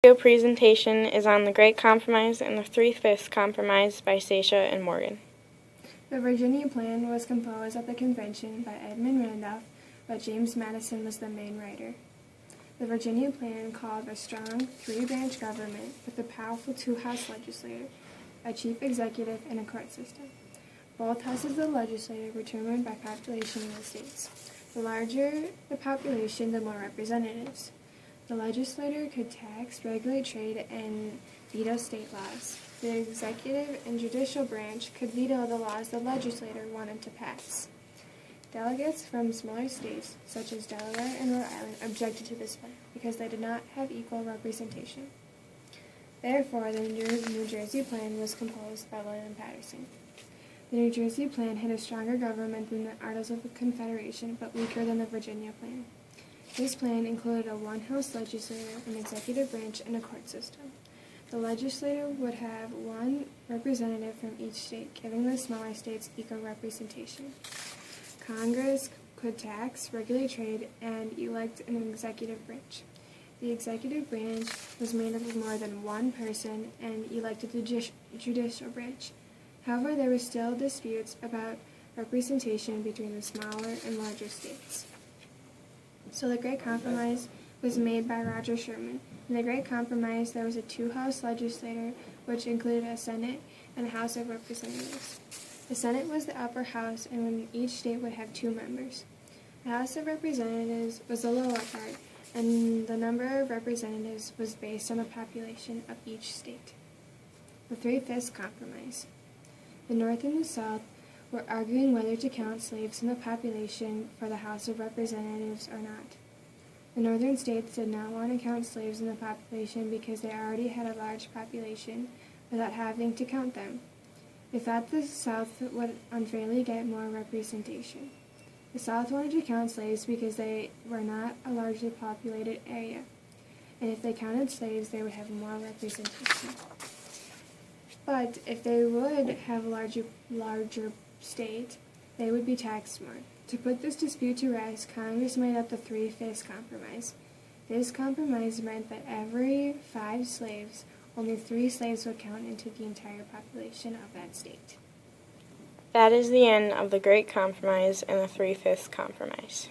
Video presentation is on the Great Compromise and the Three-Fifths Compromise by Stacia and Morgan. The Virginia Plan was composed at the convention by Edmund Randolph, but James Madison was the main writer. The Virginia Plan called for a strong three-branch government with a powerful two-house legislature, a chief executive, and a court system. Both houses of the legislature were determined by population in the states. The larger the population, the more representatives. The legislature could tax, regulate trade, and veto state laws. The executive and judicial branch could veto the laws the legislature wanted to pass. Delegates from smaller states, such as Delaware and Rhode Island, objected to this plan because they did not have equal representation. Therefore, the New Jersey Plan was composed by William Paterson. The New Jersey Plan had a stronger government than the Articles of Confederation, but weaker than the Virginia Plan. This plan included a one-house legislature, an executive branch, and a court system. The legislature would have one representative from each state, giving the smaller states equal representation. Congress could tax, regulate trade, and elect an executive branch. The executive branch was made up of more than one person and elected the judicial branch. However, there were still disputes about representation between the smaller and larger states. So the Great Compromise was made by Roger Sherman. In the Great Compromise, there was a two-house legislature, which included a Senate and a House of Representatives. The Senate was the upper house, and each state would have 2 members. The House of Representatives was the lower part, and the number of representatives was based on the population of each state. The Three-Fifths Compromise. The North and the South were arguing whether to count slaves in the population for the House of Representatives or not. The northern states did not want to count slaves in the population because they already had a large population without having to count them. They thought the South would unfairly get more representation. The South wanted to count slaves because they were not a largely populated area, and if they counted slaves, they would have more representation. But if they would have a larger state, they would be taxed more. To put this dispute to rest, Congress made up the Three-Fifths Compromise. This compromise meant that every 5 slaves, only 3 slaves would count into the entire population of that state. That is the end of the Great Compromise and the Three-Fifths Compromise.